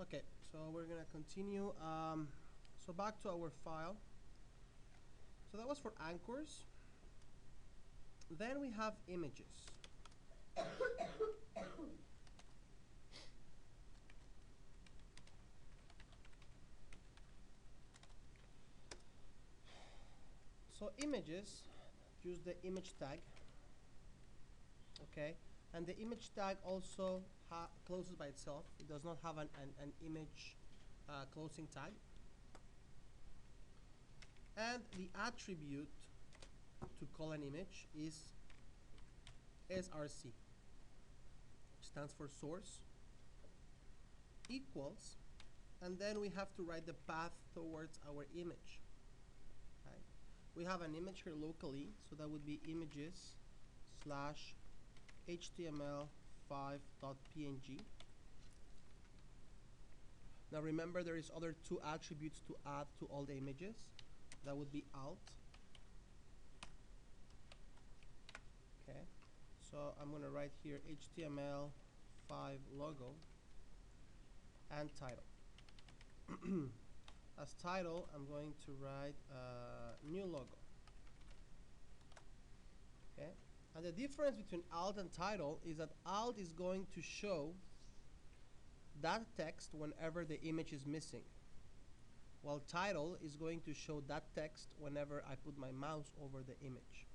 Okay, so we're gonna continue. So back to our file. So that was for anchors. Then we have images. So images use the image tag. Okay, and the image tag also closes by itself. It does not have an image closing tag. And the attribute to call an image is src, which stands for source, equals, and then we have to write the path towards our image. Okay. We have an image here locally, so that would be images slash html5.png. Now remember, there is other two attributes to add to all the images. That would be alt. Okay, so I'm going to write here html5 logo and title. As title, I'm going to write new logo. Okay, and the difference between alt and title is that alt is going to show that text whenever the image is missing, while title is going to show that text whenever I put my mouse over the image.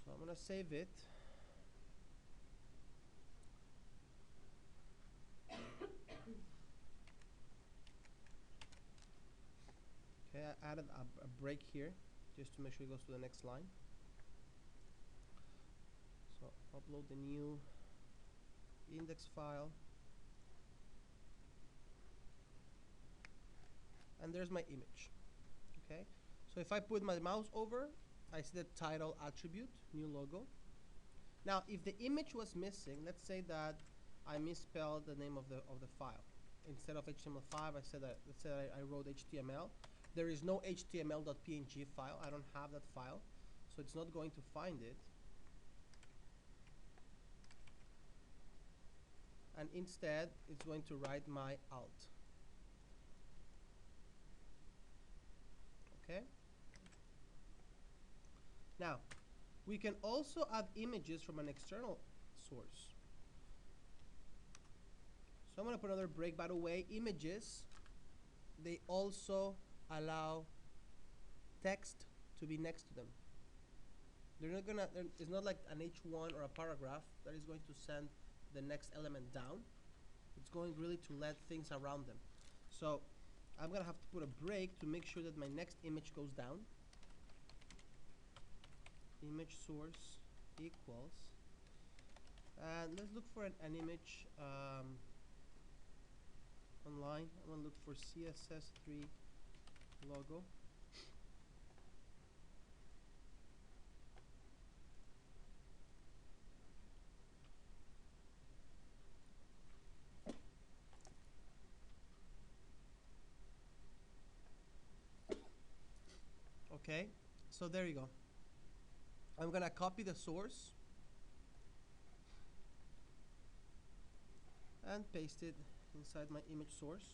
So I'm going to save it. Okay, I added a break here just to make sure it goes to the next line. So upload the new index file. And there's my image. Okay, so if I put my mouse over, I see the title attribute, new logo. Now, if the image was missing, let's say that I misspelled the name of the file. Instead of HTML5, I said that, let's say I wrote HTML. There is no html.png file. I don't have that file, so it's not going to find it. And instead, it's going to write my alt. Okay. Now, we can also add images from an external source. So I'm going to put another break. By the way, images, they also allow text to be next to them. They're not gonna. It's not like an H1 or a paragraph that is going to send the next element down. It's going really to let things around them. So I'm gonna have to put a break to make sure that my next image goes down. Image source equals, and let's look for an image online. I'm gonna look for CSS3 logo. Okay, so there you go. I'm gonna copy the source and paste it inside my image source.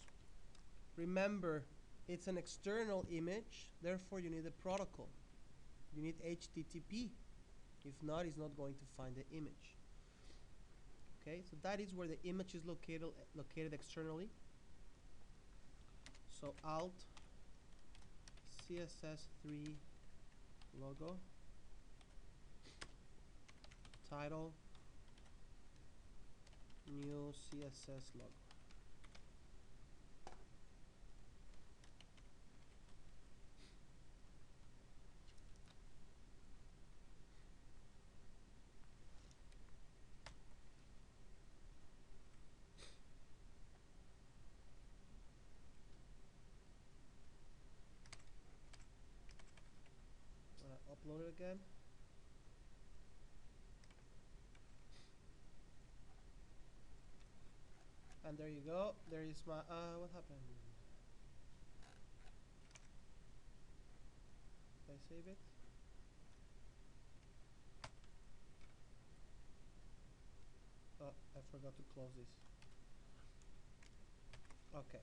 Remember, it's an external image, therefore you need a protocol. You need HTTP. If not, it's not going to find the image. Okay, so that is where the image is located externally. So alt CSS3 logo, title, new CSS logo. Upload it again. And there you go. There is my, what happened? Did I save it? Oh, I forgot to close this. Okay.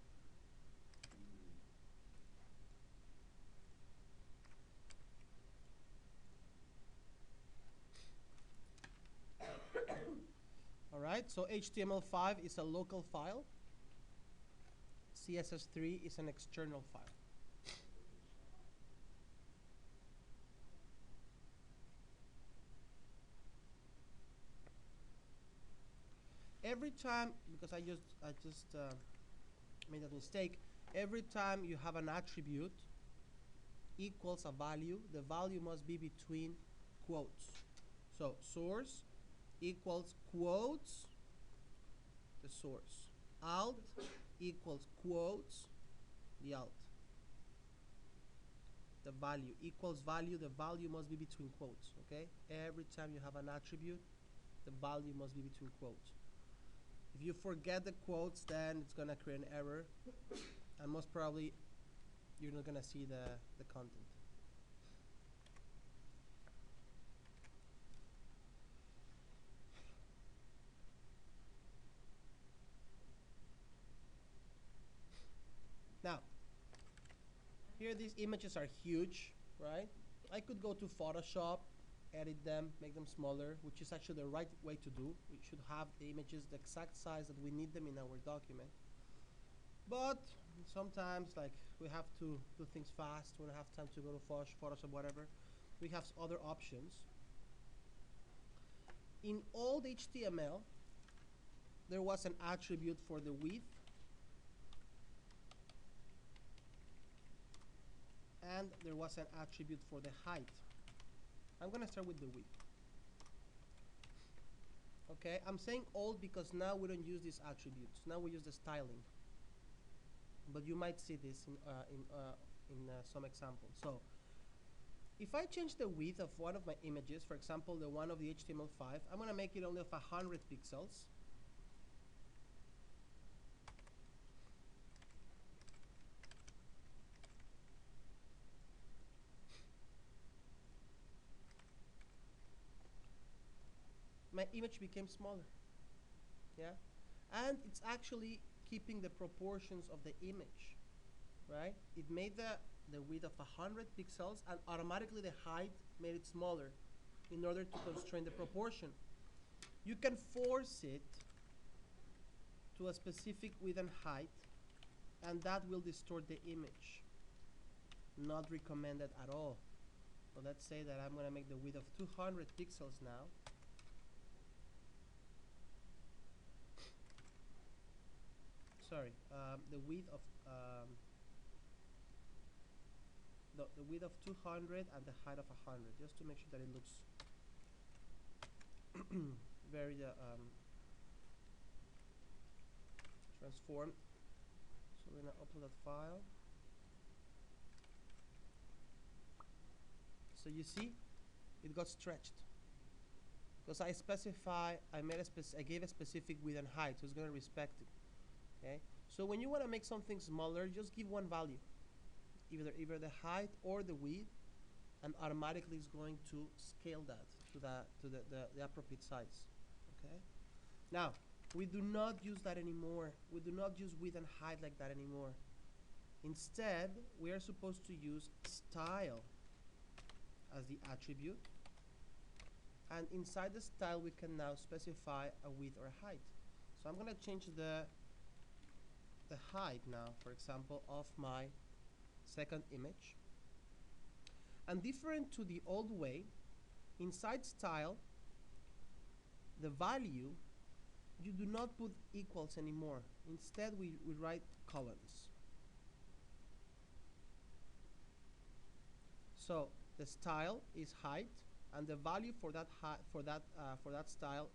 All right, so HTML5 is a local file. CSS3 is an external file. Every time, because I just made a mistake, every time you have an attribute equals a value, the value must be between quotes. So source equals quotes, the source. Alt equals quotes, the alt. The value equals value, the value must be between quotes, okay? Every time you have an attribute, the value must be between quotes. If you forget the quotes, then it's gonna create an error, and most probably you're not gonna see the content. Now, here these images are huge, right? I could go to Photoshop, edit them, make them smaller, which is actually the right way to do. We should have the images the exact size that we need them in our document. But sometimes, like, we have to do things fast, we don't have time to go to Photoshop, whatever. We have other options. In old HTML, there was an attribute for the width, and there was an attribute for the height. I'm gonna start with the width. Okay, I'm saying old because now we don't use these attributes. Now we use the styling. But you might see this in some examples. So if I change the width of one of my images, for example, the one of the HTML5, I'm gonna make it only of 100 pixels. My image became smaller. Yeah, and it's actually keeping the proportions of the image, right? It made the width of 100 pixels, and automatically the height made it smaller in order to constrain the proportion. You can force it to a specific width and height, and that will distort the image. Not recommended at all. So let's say that I'm going to make the width of 200 pixels now. Sorry, the width of the width of 200 and the height of 100, just to make sure that it looks very transformed. So we're gonna upload that file. So you see, it got stretched because I gave a specific width and height, so it's gonna respect it. Okay. So when you want to make something smaller, just give one value, either the height or the width, and automatically it's going to scale that to the appropriate size. Okay. Now we do not use that anymore. We do not use width and height like that anymore. Instead, we are supposed to use style as the attribute, and inside the style we can now specify a width or a height. So I'm going to change the height now, for example, of my second image. And different to the old way, inside style, the value, you do not put equals anymore. Instead, we write colons. So the style is height, and the value for that style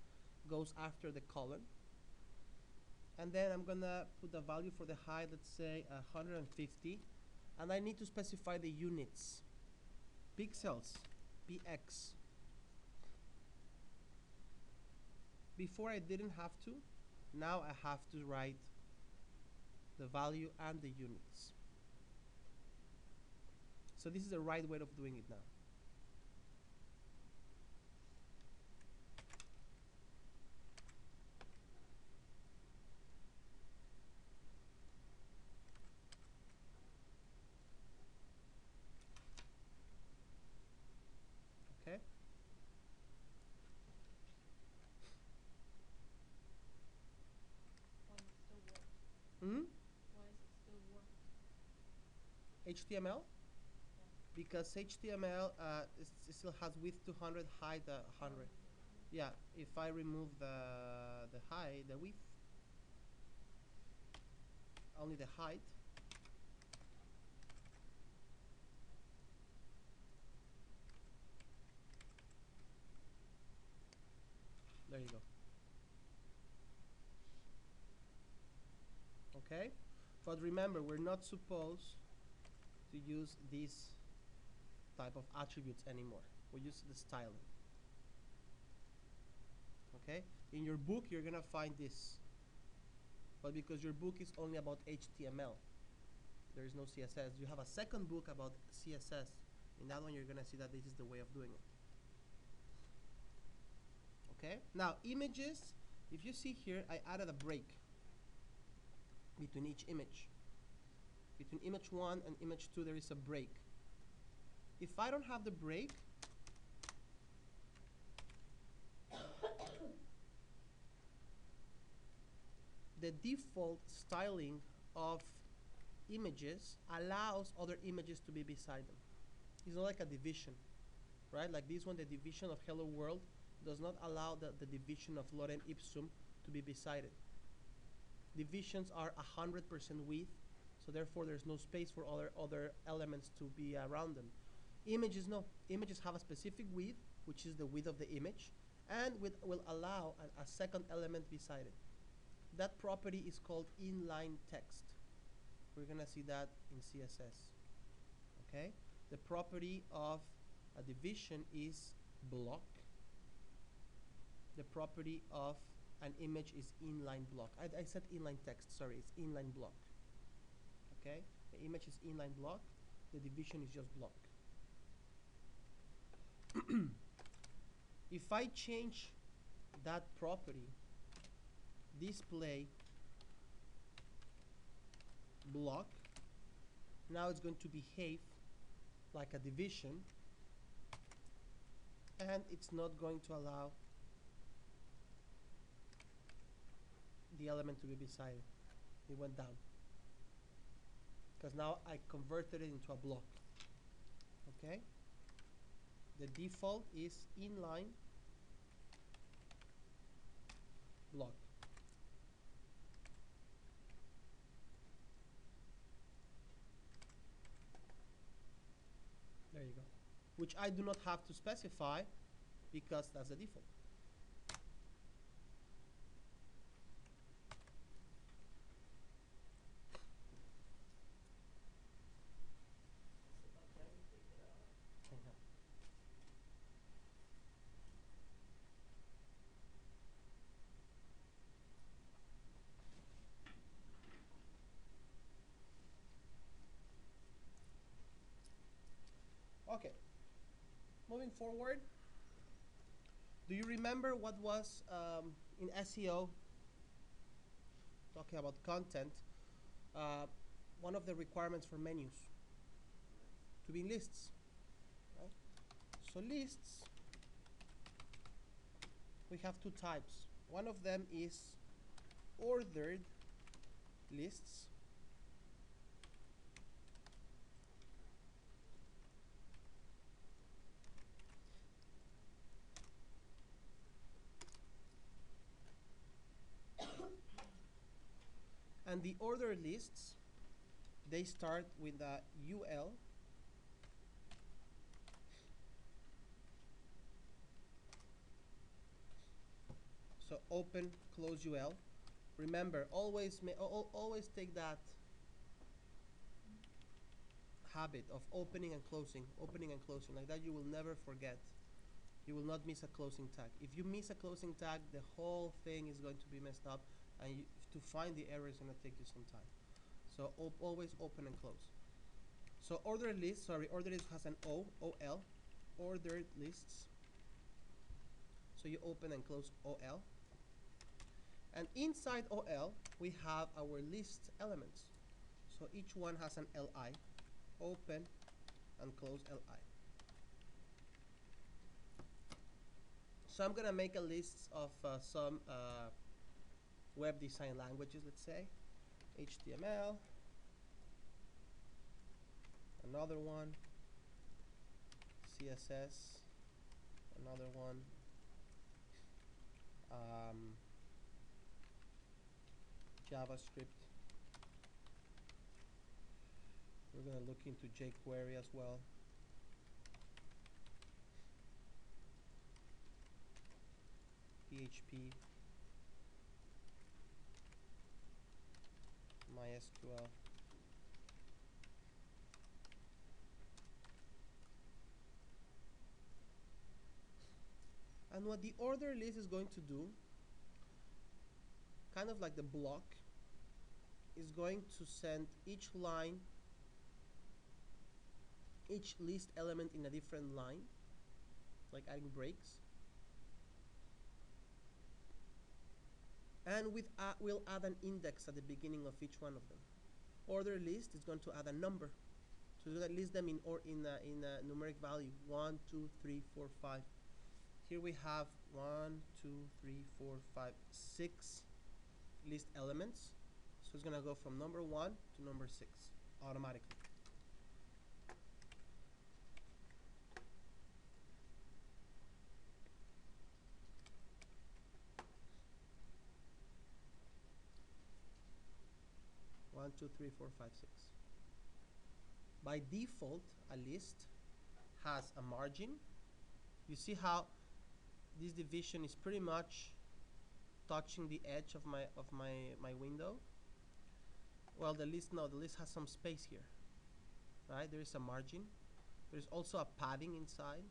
goes after the colon. And then I'm gonna put the value for the height, let's say 150, and I need to specify the units. Pixels, px. Before I didn't have to, now I have to write the value and the units. So this is the right way of doing it now. HTML? Because HTML it still has width 200, height 100. Yeah, if I remove the height, the width, only the height, there you go. Okay, but remember, we're not supposed to use these type of attributes anymore. We use the styling. Okay, in your book you're gonna find this, but because your book is only about HTML, there is no CSS. You have a second book about CSS. In that one you're gonna see that this is the way of doing it. Okay, now images, if you see here, I added a break between each image. Between image 1 and image 2 there is a break. If I don't have the break, the default styling of images allows other images to be beside them. It's not like a division, right? Like this one, the division of hello world does not allow the division of lorem ipsum to be beside it. Divisions are 100% width, so therefore there's no space for other elements to be around them. Images, no. Images have a specific width, which is the width of the image, and will allow a second element beside it. That property is called inline text. We're gonna see that in CSS. Okay? The property of a division is block. The property of an image is inline block. I said inline text, sorry, it's inline block. Okay? The image is inline block, the division is just block. If I change that property, display block, now it's going to behave like a division, and it's not going to allow the element to be beside it. It went down because now I converted it into a block. Okay, the default is inline block. There you go. Which I do not have to specify because that's the default. Okay, moving forward, do you remember what was in SEO, talking about content, one of the requirements for menus? To be in lists, right? So lists, we have two types. One of them is ordered lists. And the ordered lists, they start with a UL. So open, close UL. Remember, always take that habit of opening and closing. Like that you will never forget. You will not miss a closing tag. If you miss a closing tag, the whole thing is going to be messed up, and to find the error is going to take you some time. So always open and close. So ordered list, ordered list has an OL, ordered lists. So you open and close OL. And inside OL, we have our list elements. So each one has an LI, open and close LI. So I'm gonna make a list of some web design languages, let's say, HTML, another one, CSS, another one, JavaScript. We're going to look into jQuery as well. PHP, MySQL. And what the order list is going to do, kind of like the block, is going to send each line, each list element in a different line, like adding breaks. And we'll add an index at the beginning of each one of them. Order list is going to add a number. So we're going to list them in a numeric value, 1, 2, 3, 4, 5. Here we have 1, 2, 3, 4, 5, 6 list elements. So it's going to go from number 1 to number 6 automatically. One, two, three, four, five, 6. By default, a list has a margin. You see how this division is pretty much touching the edge of my window? Well, the list has some space here, right? There is a margin. There's also a padding inside.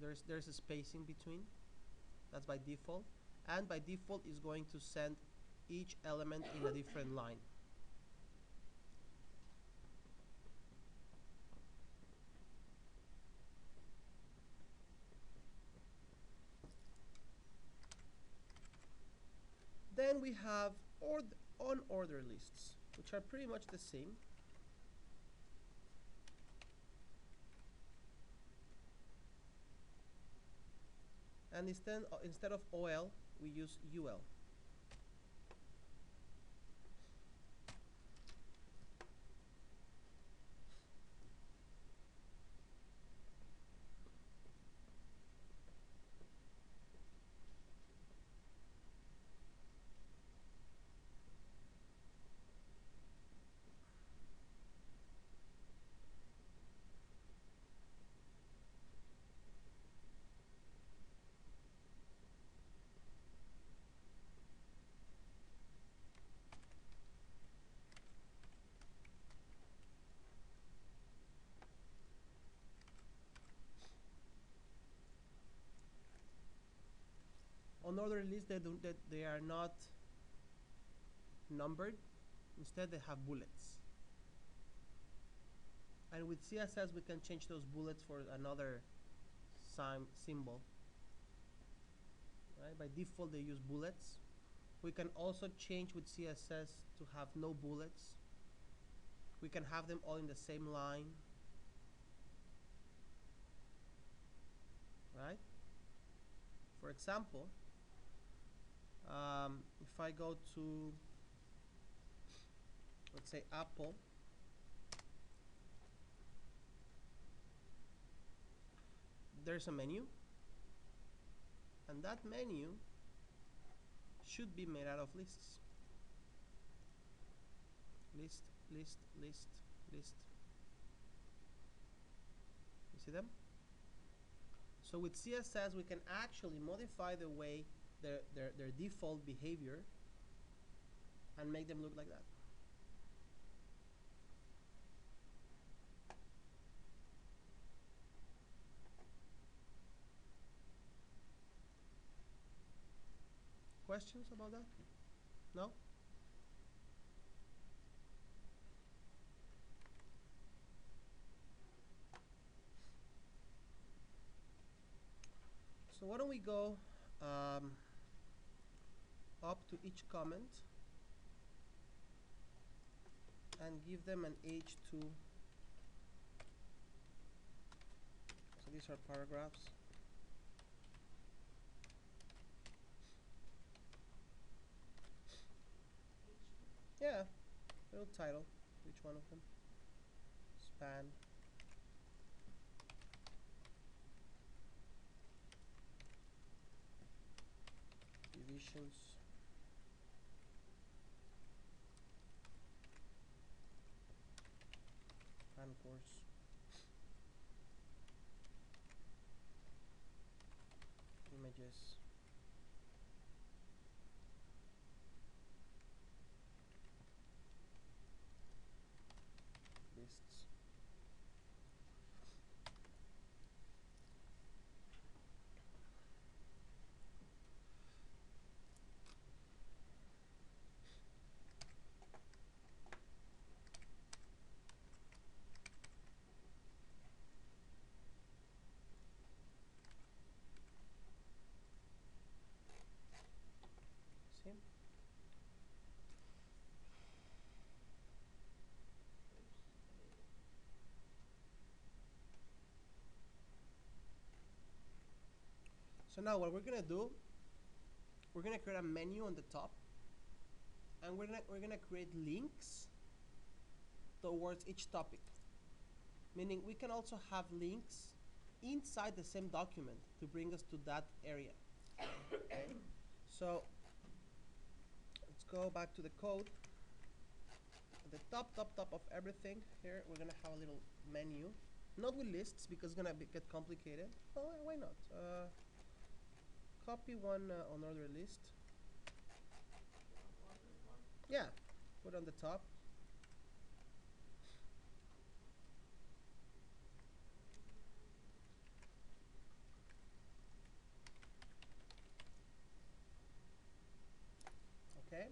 There's a spacing between. That's by default. And by default is going to send each element in a different line. Then we have unordered lists, which are pretty much the same. And instead of OL, we use UL. Unordered lists, they are not numbered. Instead, they have bullets. And with CSS, we can change those bullets for another symbol. Right? By default, they use bullets. We can also change with CSS to have no bullets. We can have them all in the same line. Right? For example, if I go to, let's say, Apple, there's a menu, and that menu should be made out of lists. List, list, list, list. You see them? So with CSS, we can actually modify the way their default behavior and make them look like that. Questions about that? No? So why don't we go up to each comment and give them an H2. So these are paragraphs. Yeah, little title, each one of them. span, divisions, anchors, images, lists. See? So now what we're gonna do, we're gonna create a menu on the top, and we're gonna create links towards each topic. Meaning we can also have links inside the same document to bring us to that area. Okay? So let's go back to the code. At the top of everything here, we're gonna have a little menu. Not with lists because it's gonna get complicated. Oh, why not? Copy one unordered list. Yeah, put it on the top. Okay.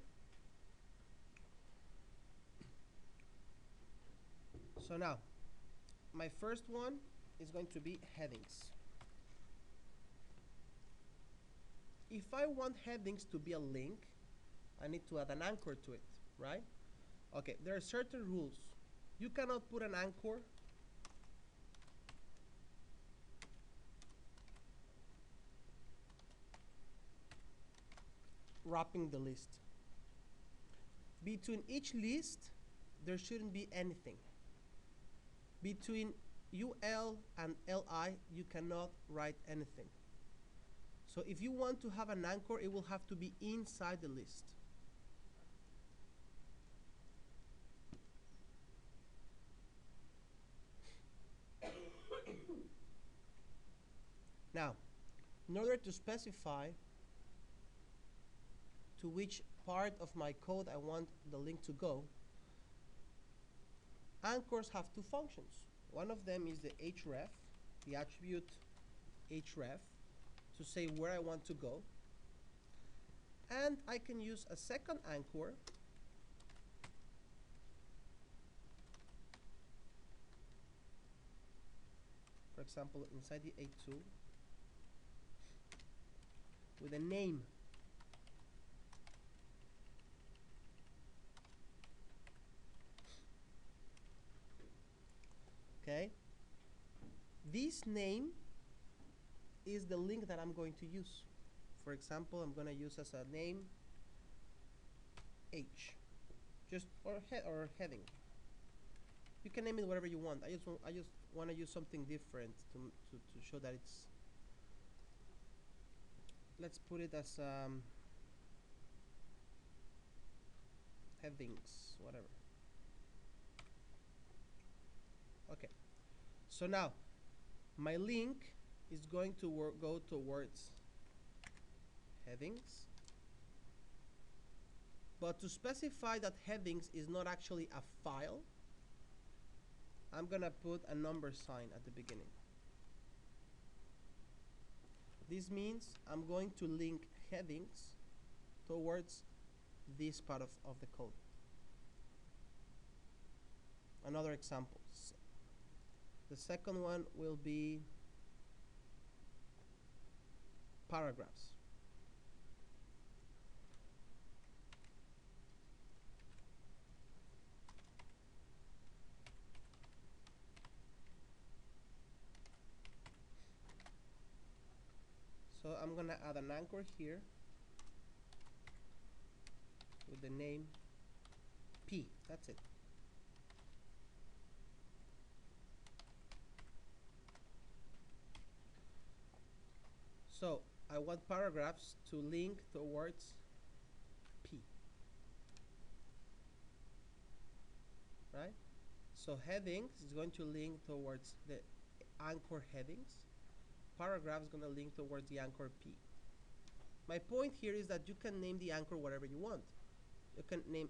So now, my first one is going to be headings. If I want headings to be a link, I need to add an anchor to it, right? Okay, there are certain rules. You cannot put an anchor wrapping the list. Between each list, there shouldn't be anything. Between UL and LI, you cannot write anything. So if you want to have an anchor, it will have to be inside the list. Now, in order to specify to which part of my code I want the link to go, anchors have two functions. One of them is the href, the attribute href, to say where I want to go. And I can use a second anchor for example inside the A2 with a name. Okay, this name is the link that I'm going to use. For example, I'm going to use as a name H, just or heading. You can name it whatever you want. I just want to use something different to show that it's. Let's put it as headings, whatever. Okay, so now my link is going to go towards headings, but to specify that headings is not actually a file, I'm gonna put a number sign at the beginning. This means I'm going to link headings towards this part of the code. Another example. The second one will be paragraphs. So I'm gonna add an anchor here with the name P. That's it. So I want paragraphs to link towards P, right? So headings is going to link towards the anchor headings. Paragraph is going to link towards the anchor P. My point here is that you can name the anchor whatever you want. You can name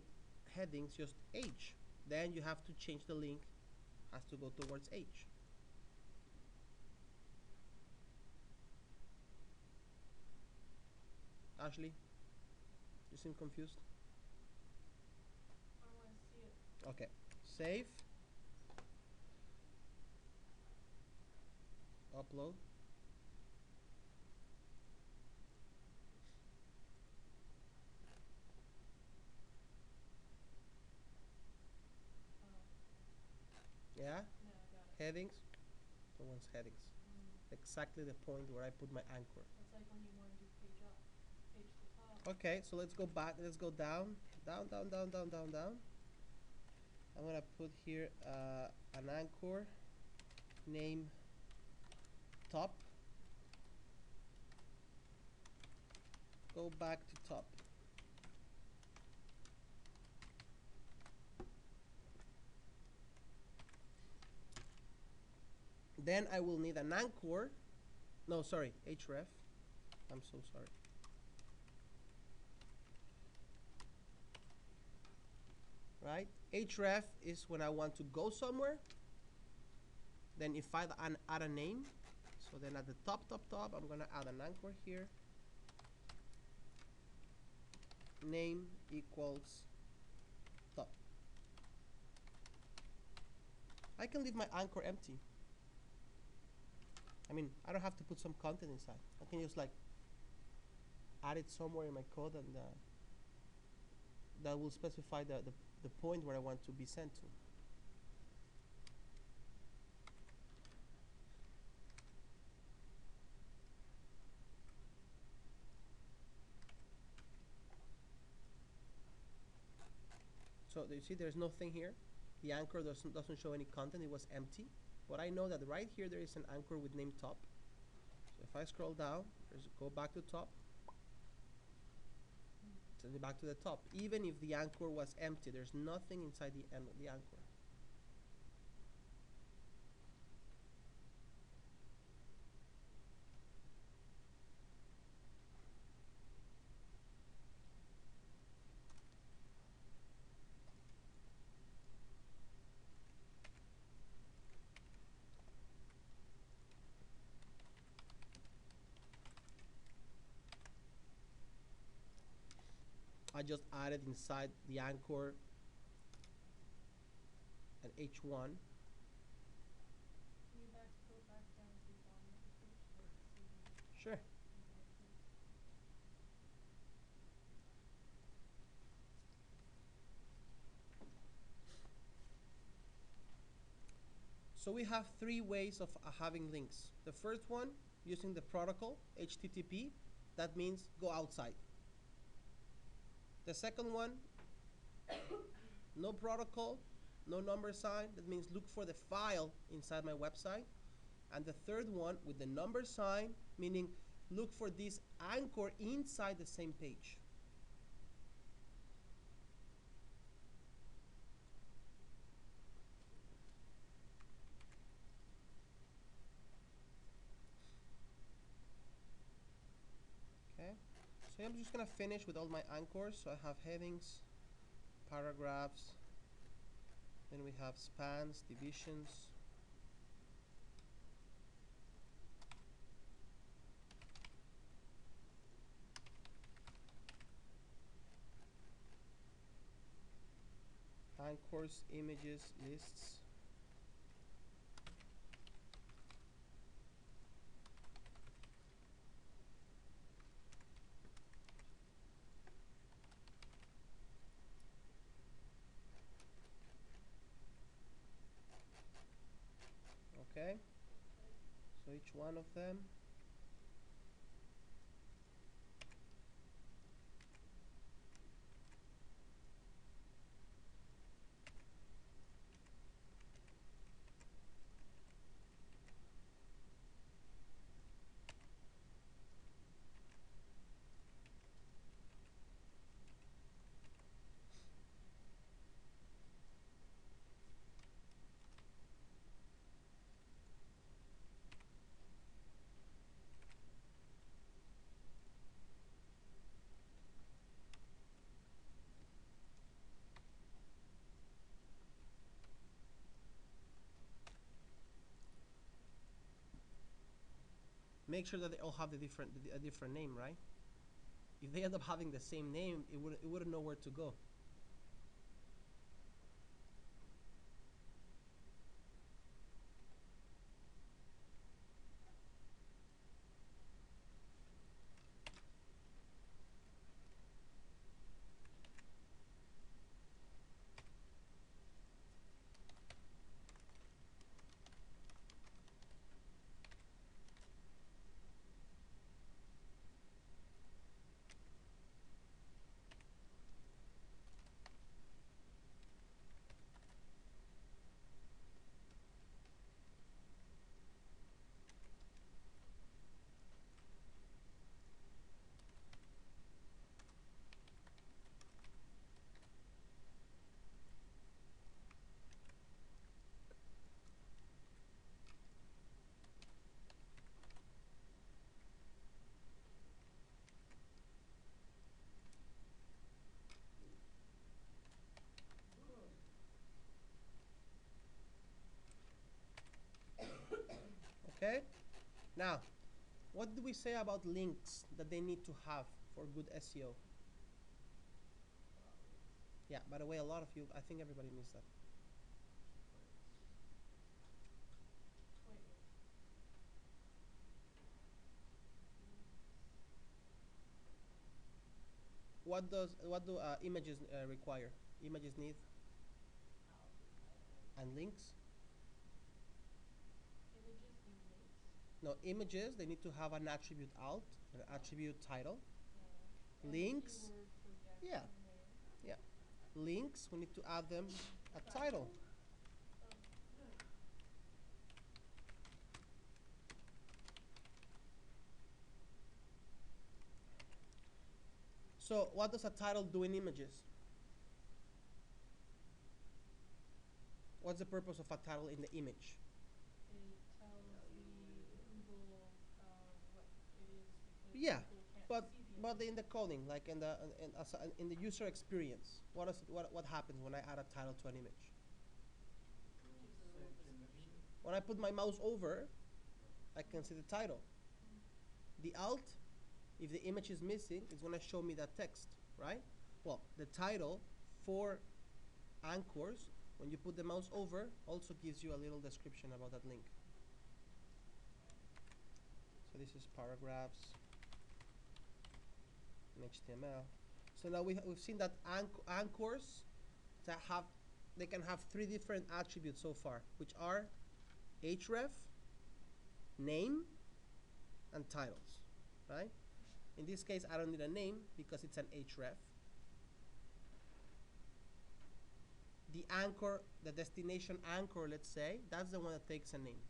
headings just H. Then you have to change the link, has to go towards H. Ashley, you seem confused? I want to see it. Okay, save, upload. Oh. Yeah, Yeah, I got it. headings towards headings. Exactly the point where I put my anchor. It's like when you want to do page up, page to top. Okay, so let's go back. Let's go down, down, down, down, down, down, down. I'm gonna put here an anchor name top. Go back to top. Then I will need an anchor. No, sorry, href. I'm so sorry. Right? Href is when I want to go somewhere. Then if I add a name, so then at the top, I'm gonna add an anchor here. Name equals top. I can leave my anchor empty. I mean, I don't have to put some content inside. I can just like add it somewhere in my code, and that will specify the point where I want to be sent to. So you see there's nothing here. The anchor doesn't show any content. It was empty. But I know that right here there is an anchor with name top. So if I scroll down, go back to top, send it back to the top. Even if the anchor was empty, there's nothing inside the anchor. I just added inside the anchor an H1. Can you go back down to the bottom of the page so I can see the Sure. So we have three ways of having links. The first one, using the protocol, HTTP, that means go outside. The second one, no protocol, no number sign, that means look for the file inside my website. And the third one, with the number sign, meaning look for this anchor inside the same page. Okay, so I'm just gonna finish with all my anchors. So I have headings, paragraphs, then we have spans, divisions, anchors, images, lists. Okay, so each one of them. make sure that they all have a different name, right? If they end up having the same name, it wouldn't know where to go. Okay? Now, what do we say about links that they need to have for good SEO? Yeah, by the way, a lot of you, I think everybody missed that. Wait. What do images require? Images need and links. Images need links. No, images they need to have an attribute alt, an attribute title. And Links, keyword for the yeah, actual name. yeah. Links, we need to add them a title. So what does a title do in images? What's the purpose of a title in the image? It tells the Google what it is because Yeah, people can't but see the but image. in the coding, like in the user experience, what happens when I add a title to an image? Gives it a little description. When I put my mouse over, I can see the title. The alt, if the image is missing, it's going to show me that text, right? Well, the title for anchors, when you put the mouse over, also gives you a little description about that link. So this is paragraphs in HTML. So now we've seen that anchors that they can have three different attributes so far, which are href, name, and titles, right? In this case, I don't need a name because it's an href. The anchor, the destination anchor, let's say, that's the one that takes a name.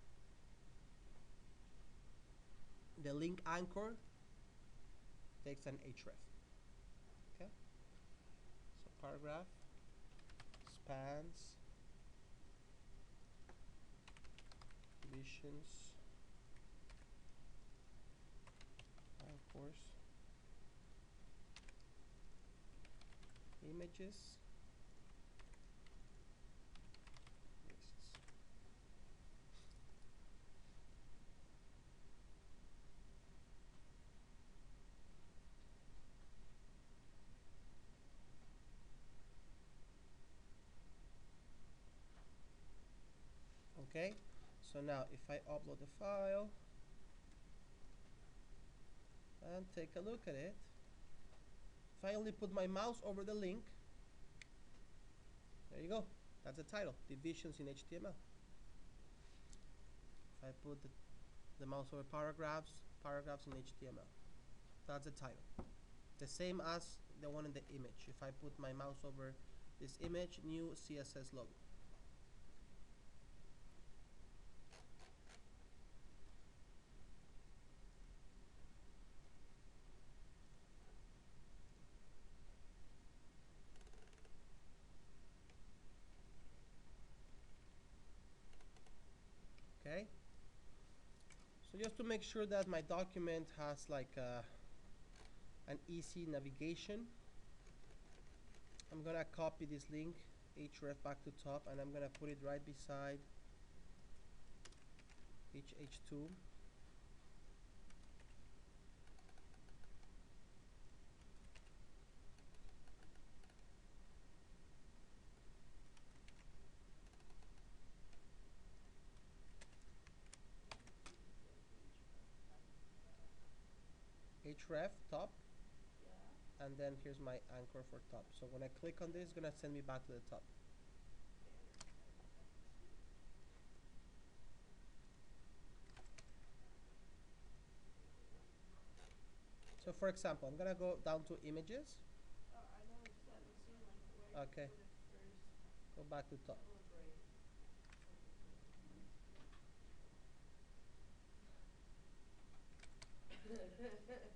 The link anchor takes an href. Okay? So paragraph spans visions anchors images lists. Okay, so now if I upload the file and take a look at it, if I only put my mouse over the link, there you go, that's the title, divisions in HTML. If I put the mouse over paragraphs in HTML, that's the title. The same as the one in the image. If I put my mouse over this image, new CSS logo. Okay, so just to make sure that my document has like an easy navigation, I'm gonna copy this link href back to top and I'm gonna put it right beside h2 href top, Yeah. and then here's my anchor for top. So when I click on this, it's gonna send me back to the top. So for example, I'm gonna go down to images. I know it's at the ceiling. Where Okay. you put it first. Go back to top. Celebrate.